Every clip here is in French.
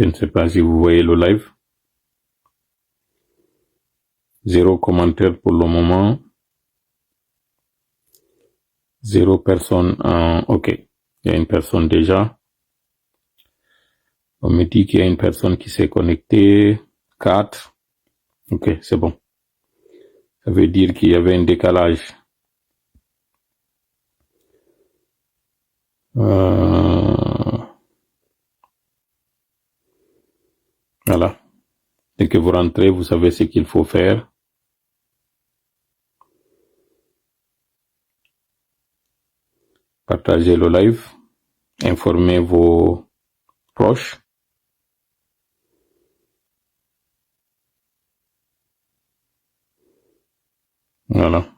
Je ne sais pas si vous voyez le live. 0 commentaire pour le moment. 0 personne ok. Il y a une personne déjà. On me dit qu'il y a une personne qui s'est connectée. 4. Ok, c'est bon. Ça veut dire qu'il y avait un décalage. Voilà. Dès que vous rentrez, vous savez ce qu'il faut faire. Partagez le live. Informez vos proches. Voilà.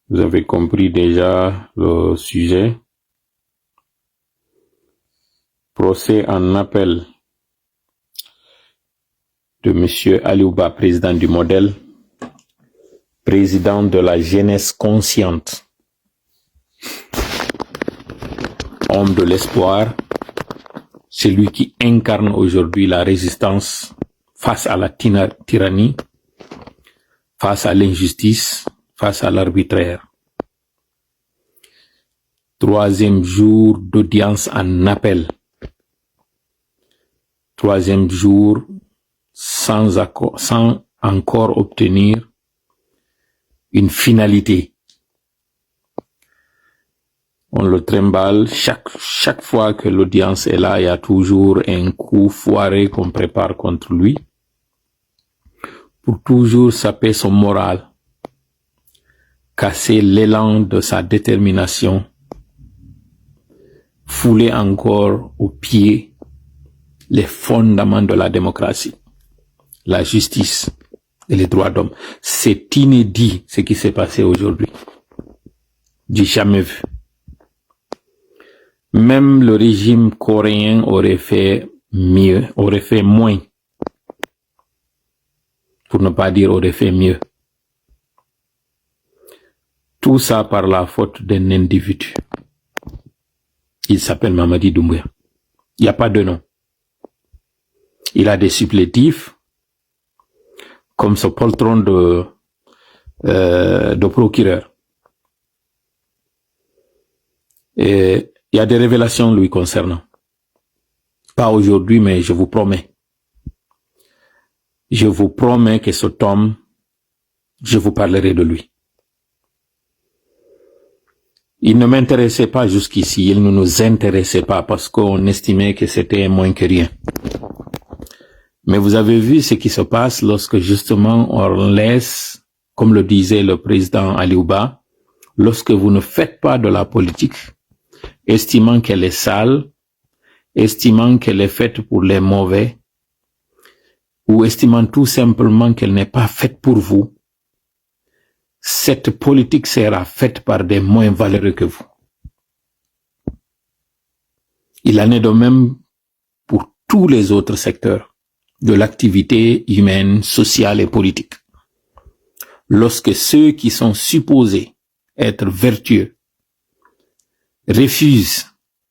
Vous avez compris déjà le sujet. Procès en appel de Monsieur Aliouba, président du Modèle, président de la jeunesse consciente, homme de l'espoir, celui qui incarne aujourd'hui la résistance face à la tyrannie, face à l'injustice, face à l'arbitraire. 3e jour d'audience en appel. 3e jour sans encore obtenir une finalité. On le trimballe chaque fois que l'audience est là, il y a toujours un coup foiré qu'on prépare contre lui pour toujours saper son moral, casser l'élan de sa détermination, fouler encore aux pieds les fondements de la démocratie, la justice et les droits d'homme. C'est inédit ce qui s'est passé aujourd'hui. Du jamais vu. Même le régime coréen aurait fait mieux, aurait fait moins. Pour ne pas dire aurait fait mieux. Tout ça par la faute d'un individu. Il s'appelle Mamadi Doumbouya. Il n'y a pas de nom. Il a des supplétifs, comme ce poltron de procureur. Et il y a des révélations lui concernant. Pas aujourd'hui, mais je vous promets. Je vous promets que cet homme, je vous parlerai de lui. Il ne m'intéressait pas jusqu'ici, il ne nous intéressait pas parce qu'on estimait que c'était moins que rien. Mais vous avez vu ce qui se passe lorsque justement on laisse, comme le disait le président Aliouba, lorsque vous ne faites pas de la politique, estimant qu'elle est sale, estimant qu'elle est faite pour les mauvais, ou estimant tout simplement qu'elle n'est pas faite pour vous, cette politique sera faite par des moins valeureux que vous. Il en est de même pour tous les autres secteurs de l'activité humaine, sociale et politique. Lorsque ceux qui sont supposés être vertueux refusent,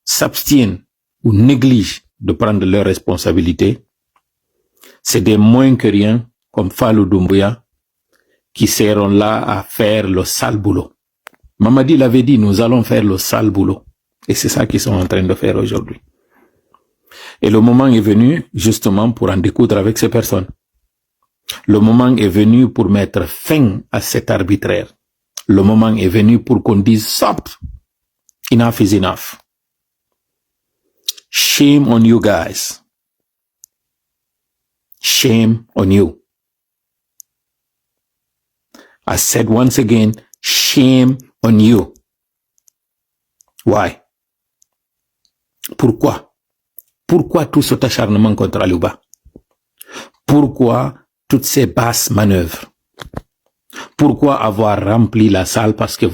s'abstiennent ou négligent de prendre leurs responsabilités, c'est des moins que rien, comme Fallou Doumbouya, qui seront là à faire le sale boulot. Mamadi l'avait dit, nous allons faire le sale boulot. Et c'est ça qu'ils sont en train de faire aujourd'hui. Et le moment est venu, justement, pour en découdre avec ces personnes. Le moment est venu pour mettre fin à cet arbitraire. Le moment est venu pour qu'on dise, stop, enough is enough. Shame on you guys. Shame on you. I said once again, shame on you. Why? Pourquoi? Pourquoi tout cet acharnement contre Aliouba? Pourquoi toutes ces basses manœuvres? Pourquoi avoir rempli la salle parce que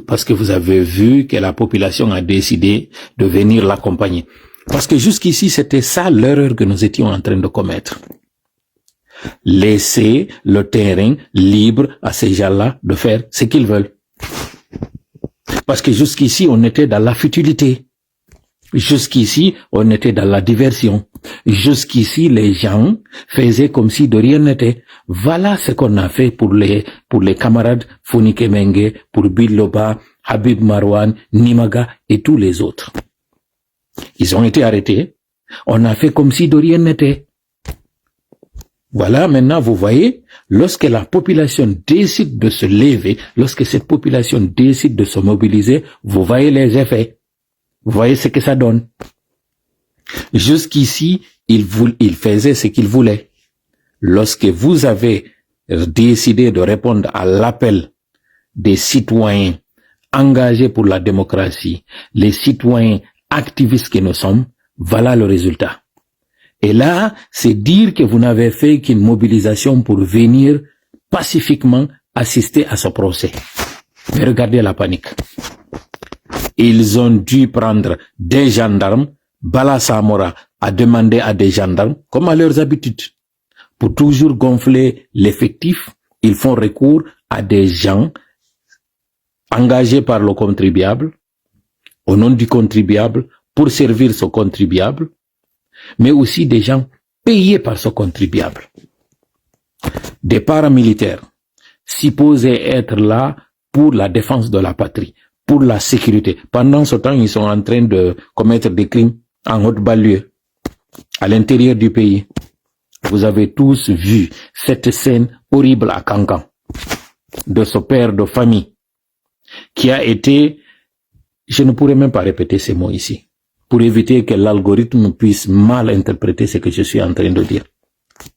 parce que vous avez vu que la population a décidé de venir l'accompagner? Parce que jusqu'ici, c'était ça l'erreur que nous étions en train de commettre. Laisser le terrain libre à ces gens-là de faire ce qu'ils veulent. Parce que jusqu'ici, on était dans la futilité. Jusqu'ici, on était dans la diversion. Jusqu'ici, les gens faisaient comme si de rien n'était. Voilà ce qu'on a fait pour les camarades Fonike Mengue, pour Biloba, Habib Marwan, Nimaga et tous les autres. Ils ont été arrêtés. On a fait comme si de rien n'était. Voilà, maintenant, vous voyez, lorsque la population décide de se lever, lorsque cette population décide de se mobiliser, vous voyez les effets. Vous voyez ce que ça donne. Jusqu'ici, il faisait ce qu'il voulait. Lorsque vous avez décidé de répondre à l'appel des citoyens engagés pour la démocratie, les citoyens activistes que nous sommes, voilà le résultat. Et là, c'est dire que vous n'avez fait qu'une mobilisation pour venir pacifiquement assister à ce procès. Mais regardez la panique. Ils ont dû prendre des gendarmes. Bala Samora a demandé à des gendarmes, comme à leurs habitudes, pour toujours gonfler l'effectif, ils font recours à des gens engagés par le contribuable, au nom du contribuable, pour servir ce contribuable, mais aussi des gens payés par ce contribuable. Des paramilitaires supposés être là pour la défense de la patrie, pour la sécurité. Pendant ce temps, ils sont en train de commettre des crimes en haute banlieue, à l'intérieur du pays. Vous avez tous vu cette scène horrible à Kankan, de ce père de famille, qui a été, je ne pourrais même pas répéter ces mots ici, pour éviter que l'algorithme puisse mal interpréter ce que je suis en train de dire.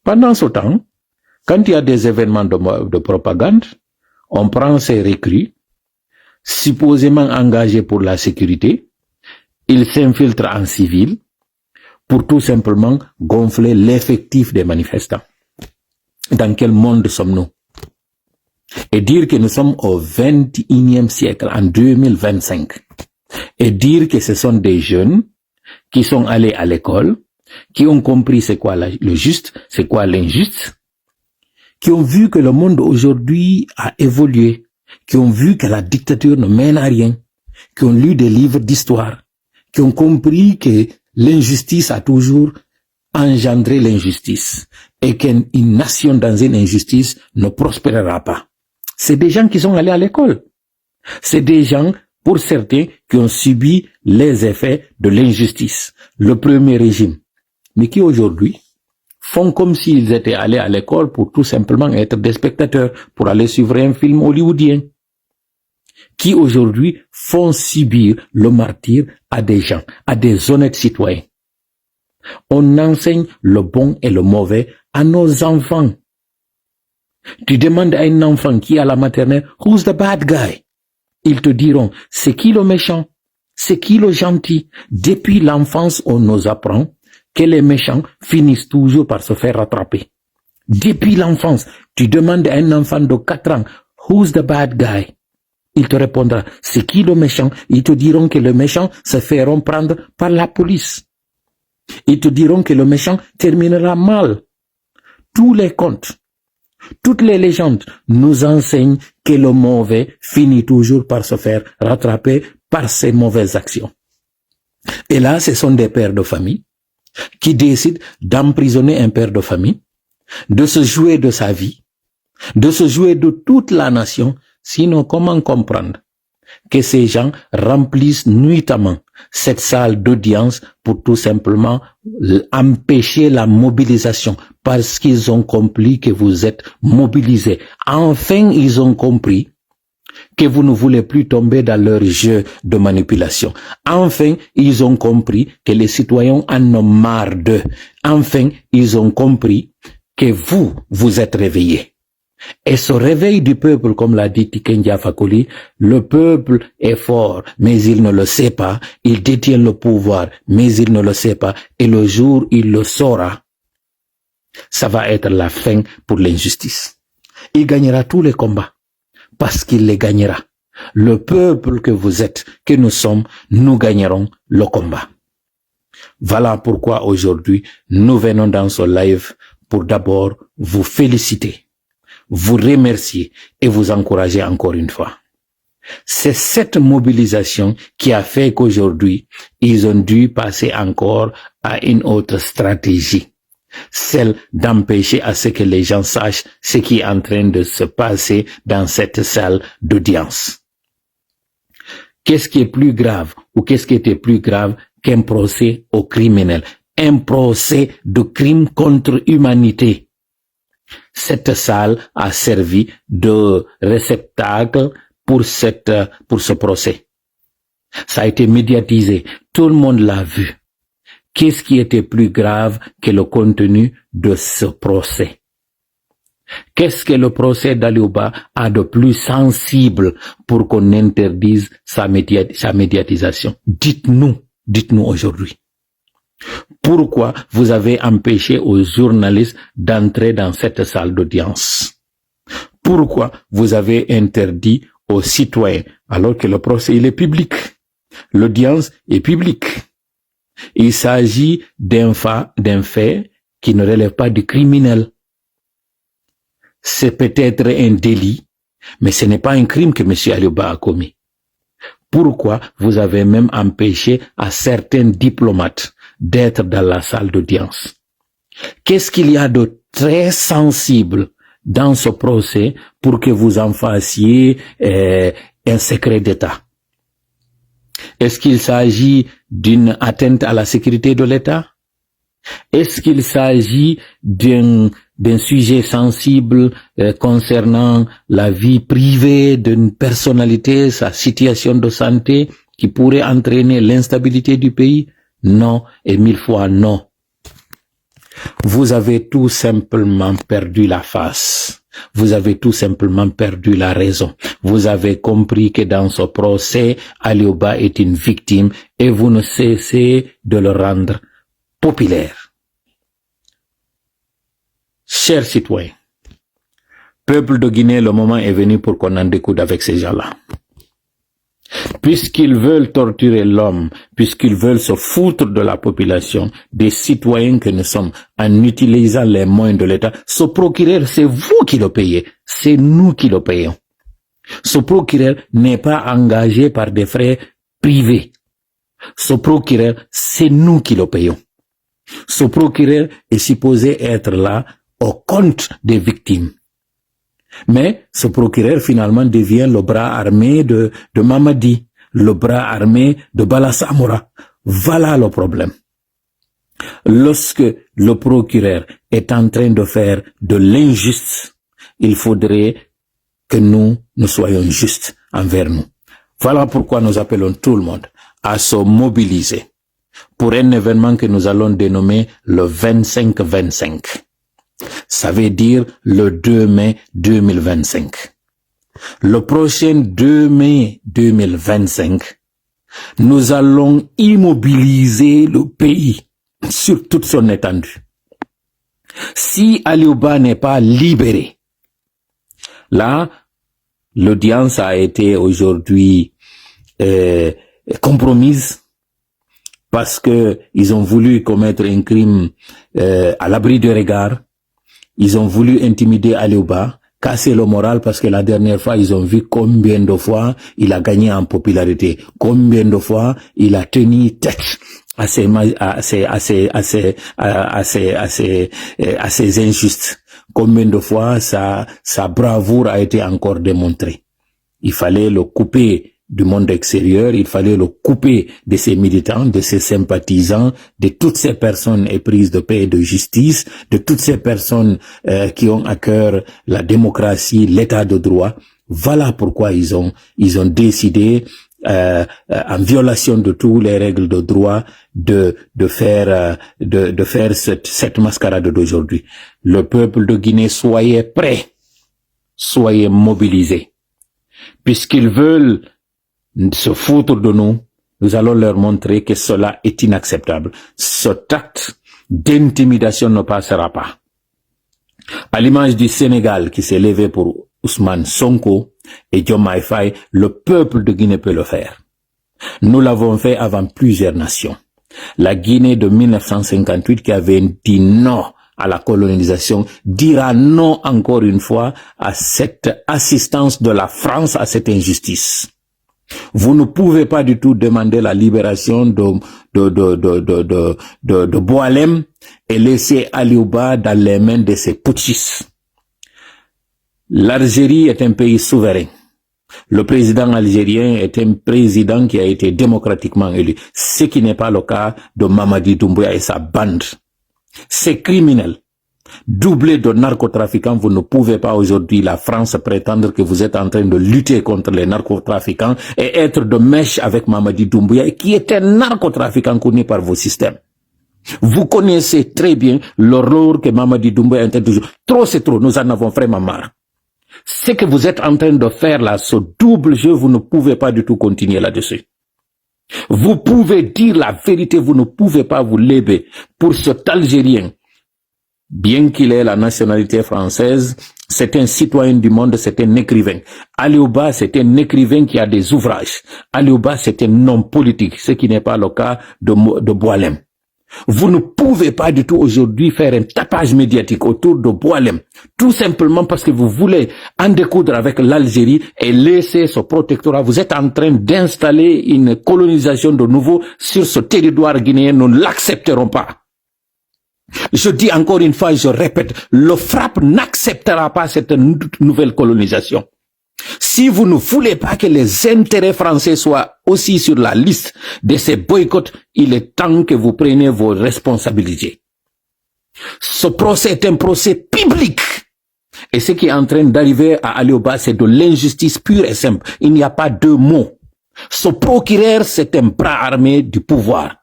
Pendant ce temps, quand il y a des événements de propagande, on prend ces recrues, supposément engagés pour la sécurité, ils s'infiltrent en civil pour tout simplement gonfler l'effectif des manifestants. Dans quel monde sommes-nous? Et dire que nous sommes au 21e siècle, en 2025, et dire que ce sont des jeunes qui sont allés à l'école, qui ont compris c'est quoi le juste, c'est quoi l'injuste, qui ont vu que le monde aujourd'hui a évolué, qui ont vu que la dictature ne mène à rien, qui ont lu des livres d'histoire, qui ont compris que l'injustice a toujours engendré l'injustice et qu'une nation dans une injustice ne prospérera pas. C'est des gens qui sont allés à l'école. C'est des gens, pour certains, qui ont subi les effets de l'injustice, le premier régime, mais qui aujourd'hui font comme s'ils étaient allés à l'école pour tout simplement être des spectateurs, pour aller suivre un film hollywoodien, qui aujourd'hui font subir le martyre à des gens, à des honnêtes citoyens. On enseigne le bon et le mauvais à nos enfants. Tu demandes à un enfant qui est à la maternelle, who's the bad guy? Ils te diront, c'est qui le méchant? C'est qui le gentil? Depuis l'enfance, on nous apprend que les méchants finissent toujours par se faire rattraper. Depuis l'enfance, tu demandes à un enfant de 4 ans, who's the bad guy? Il te répondra, c'est qui le méchant? Ils te diront que le méchant se feront prendre par la police. Ils te diront que le méchant terminera mal. Tous les contes, toutes les légendes nous enseignent que le mauvais finit toujours par se faire rattraper par ses mauvaises actions. Et là, ce sont des pères de famille qui décident d'emprisonner un père de famille, de se jouer de sa vie, de se jouer de toute la nation. Sinon, comment comprendre que ces gens remplissent nuitamment cette salle d'audience pour tout simplement empêcher la mobilisation parce qu'ils ont compris que vous êtes mobilisés. Enfin, ils ont compris que vous ne voulez plus tomber dans leur jeu de manipulation. Enfin, ils ont compris que les citoyens en ont marre d'eux. Enfin, ils ont compris que vous êtes réveillés. Et ce réveil du peuple, comme l'a dit Tiken Jah Fakoly, le peuple est fort, mais il ne le sait pas. Il détient le pouvoir, mais il ne le sait pas. Et le jour où il le saura, ça va être la fin pour l'injustice. Il gagnera tous les combats, parce qu'il les gagnera. Le peuple que vous êtes, que nous sommes, nous gagnerons le combat. Voilà pourquoi aujourd'hui, nous venons dans ce live pour d'abord vous féliciter, vous remercier et vous encourager encore une fois. C'est cette mobilisation qui a fait qu'aujourd'hui, ils ont dû passer encore à une autre stratégie. Celle d'empêcher à ce que les gens sachent ce qui est en train de se passer dans cette salle d'audience. Qu'est-ce qui est plus grave ou qu'est-ce qui était plus grave qu'un procès aux criminels? Un procès de crime contre l'humanité. Cette salle a servi de réceptacle pour ce procès. Ça a été médiatisé. Tout le monde l'a vu. Qu'est-ce qui était plus grave que le contenu de ce procès? Qu'est-ce que le procès d'Aliouba a de plus sensible pour qu'on interdise sa médiatisation? Dites-nous aujourd'hui. Pourquoi vous avez empêché aux journalistes d'entrer dans cette salle d'audience? Pourquoi vous avez interdit aux citoyens, alors que le procès il est public? L'audience est publique. Il s'agit d'un fait qui ne relève pas du criminel. C'est peut-être un délit, mais ce n'est pas un crime que M. Aliouba a commis. Pourquoi vous avez même empêché à certains diplomates d'être dans la salle d'audience? Qu'est-ce qu'il y a de très sensible dans ce procès pour que vous en fassiez un secret d'État? Est-ce qu'il s'agit d'une atteinte à la sécurité de l'État? Est-ce qu'il s'agit d'un sujet sensible concernant la vie privée d'une personnalité, sa situation de santé, qui pourrait entraîner l'instabilité du pays? Non, et 1000 fois non. Vous avez tout simplement perdu la face. Vous avez tout simplement perdu la raison. Vous avez compris que dans ce procès, Aliouba est une victime et vous ne cessez de le rendre populaire. Chers citoyens, peuple de Guinée, le moment est venu pour qu'on en découde avec ces gens-là. Puisqu'ils veulent torturer l'homme, puisqu'ils veulent se foutre de la population, des citoyens que nous sommes, en utilisant les moyens de l'État, ce procureur, c'est vous qui le payez, c'est nous qui le payons. Ce procureur n'est pas engagé par des frais privés. Ce procureur, c'est nous qui le payons. Ce procureur est supposé être là au compte des victimes. Mais ce procureur finalement devient le bras armé de Mamadi, le bras armé de Bala Samora. Voilà le problème. Lorsque le procureur est en train de faire de l'injuste, il faudrait que nous soyons justes envers nous. Voilà pourquoi nous appelons tout le monde à se mobiliser pour un événement que nous allons dénommer le 25-25. Ça veut dire le 2 mai 2025. Le prochain 2 mai 2025, nous allons immobiliser le pays sur toute son étendue. Si Aliouba n'est pas libéré, là, l'audience a été aujourd'hui compromise parce que ils ont voulu commettre un crime à l'abri du regard. Ils ont voulu intimider Aliouba, casser le moral parce que la dernière fois, ils ont vu combien de fois il a gagné en popularité, combien de fois il a tenu tête à ces injustes, combien de fois sa bravoure a été encore démontrée. Il fallait le couper du monde extérieur, il fallait le couper de ses militants, de ses sympathisants, de toutes ces personnes éprises de paix et de justice, de toutes ces personnes qui ont à cœur la démocratie, l'état de droit. Voilà pourquoi ils ont décidé, en violation de toutes les règles de droit, de faire cette mascarade d'aujourd'hui. Le peuple de Guinée, soyez prêts, soyez mobilisés, puisqu'ils veulent se foutre de nous, nous allons leur montrer que cela est inacceptable. Cet acte d'intimidation ne passera pas. À l'image du Sénégal qui s'est levé pour Ousmane Sonko et Diomaye Faye, le peuple de Guinée peut le faire. Nous l'avons fait avant plusieurs nations. La Guinée de 1958 qui avait dit non à la colonisation dira non encore une fois à cette assistance de la France à cette injustice. Vous ne pouvez pas du tout demander la libération de Boualem et laisser Aliouba dans les mains de ces putschistes. L'Algérie est un pays souverain. Le président algérien est un président qui a été démocratiquement élu, ce qui n'est pas le cas de Mamadi Doumbouya et sa bande. C'est criminel. Doublé de narcotrafiquants, vous ne pouvez pas aujourd'hui, la France, prétendre que vous êtes en train de lutter contre les narcotrafiquants et être de mèche avec Mamadi Doumbouya, qui est un narcotrafiquant connu par vos systèmes. Vous connaissez très bien l'horreur que Mamadi Doumbouya est en train de jouer. Trop c'est trop, nous en avons vraiment marre. Ce que vous êtes en train de faire là, ce double jeu, vous ne pouvez pas du tout continuer là-dessus. Vous pouvez dire la vérité, vous ne pouvez pas vous lever pour cet Algérien. Bien qu'il ait la nationalité française, c'est un citoyen du monde, c'est un écrivain. Aliouba, c'est un écrivain qui a des ouvrages. Aliouba, c'est un homme politique, ce qui n'est pas le cas de Boualem. Vous ne pouvez pas du tout aujourd'hui faire un tapage médiatique autour de Boualem, tout simplement parce que vous voulez en découdre avec l'Algérie et laisser ce protectorat. Vous êtes en train d'installer une colonisation de nouveau sur ce territoire guinéen. Nous ne l'accepterons pas. Je dis encore une fois, je répète, le FRAPP n'acceptera pas cette nouvelle colonisation. Si vous ne voulez pas que les intérêts français soient aussi sur la liste de ces boycotts, il est temps que vous preniez vos responsabilités. Ce procès est un procès public. Et ce qui est en train d'arriver à Aliouba, c'est de l'injustice pure et simple. Il n'y a pas deux mots. Ce procureur, c'est un bras armé du pouvoir.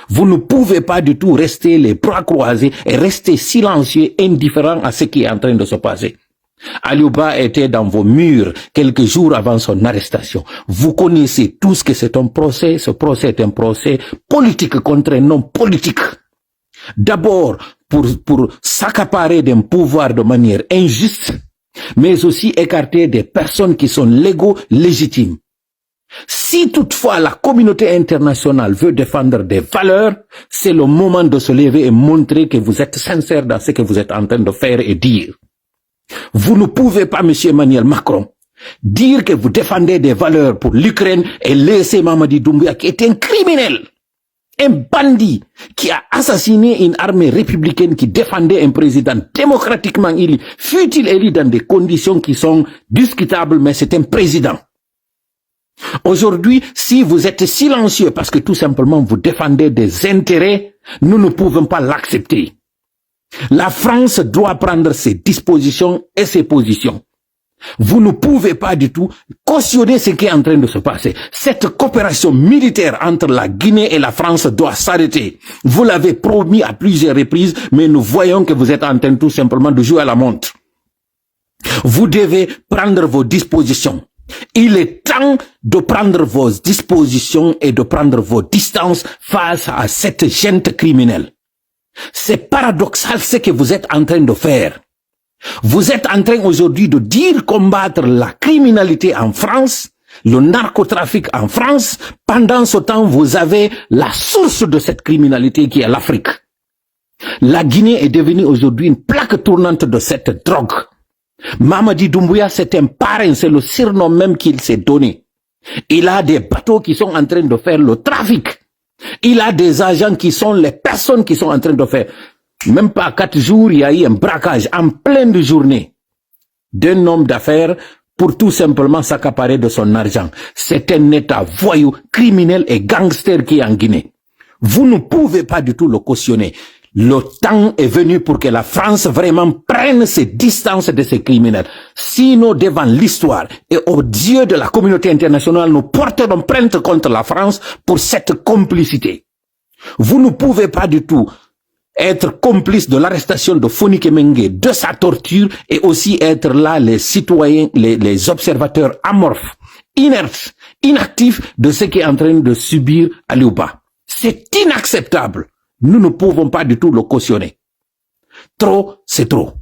Vous ne pouvez pas du tout rester les bras croisés et rester silencieux, indifférent à ce qui est en train de se passer. Aliouba était dans vos murs quelques jours avant son arrestation. Vous connaissez tous que c'est un procès. Ce procès est un procès politique contre un homme politique. D'abord, pour s'accaparer d'un pouvoir de manière injuste, mais aussi écarter des personnes qui sont légaux, légitimes. Si toutefois la communauté internationale veut défendre des valeurs, c'est le moment de se lever et montrer que vous êtes sincère dans ce que vous êtes en train de faire et dire. Vous ne pouvez pas, monsieur Emmanuel Macron, dire que vous défendez des valeurs pour l'Ukraine et laisser Mamadi Doumbouya, qui est un criminel, un bandit, qui a assassiné une armée républicaine qui défendait un président démocratiquement élu, fut-il élu dans des conditions qui sont discutables, mais c'est un président. Aujourd'hui, si vous êtes silencieux parce que tout simplement vous défendez des intérêts, nous ne pouvons pas l'accepter. La France doit prendre ses dispositions et ses positions. Vous ne pouvez pas du tout cautionner ce qui est en train de se passer. Cette coopération militaire entre la Guinée et la France doit s'arrêter. Vous l'avez promis à plusieurs reprises, mais nous voyons que vous êtes en train tout simplement de jouer à la montre. Vous devez prendre vos dispositions. Il est temps de prendre vos dispositions et de prendre vos distances face à cette gente criminelle. C'est paradoxal ce que vous êtes en train de faire. Vous êtes en train aujourd'hui de dire combattre la criminalité en France, le narcotrafic en France. Pendant ce temps, vous avez la source de cette criminalité qui est l'Afrique. La Guinée est devenue aujourd'hui une plaque tournante de cette drogue. Mamadi Doumbouya, c'est un parrain, c'est le surnom même qu'il s'est donné. Il a des bateaux qui sont en train de faire le trafic. Il a des agents qui sont les personnes qui sont en train de faire. Même pas 4 jours, il y a eu un braquage en pleine journée d'un homme d'affaires pour tout simplement s'accaparer de son argent. C'est un État voyou, criminel et gangster qui est en Guinée. Vous ne pouvez pas du tout le cautionner. Le temps est venu pour que la France vraiment prenne ses distances de ces criminels. Sinon, devant l'histoire et aux yeux de la communauté internationale, nous porterons plainte contre la France pour cette complicité. Vous ne pouvez pas du tout être complice de l'arrestation de Foni Kemengue, de sa torture, et aussi être là les citoyens, les observateurs amorphes, inertes, inactifs de ce qui est en train de subir Aliouba. C'est inacceptable. Nous ne pouvons pas du tout le cautionner. Trop, c'est trop.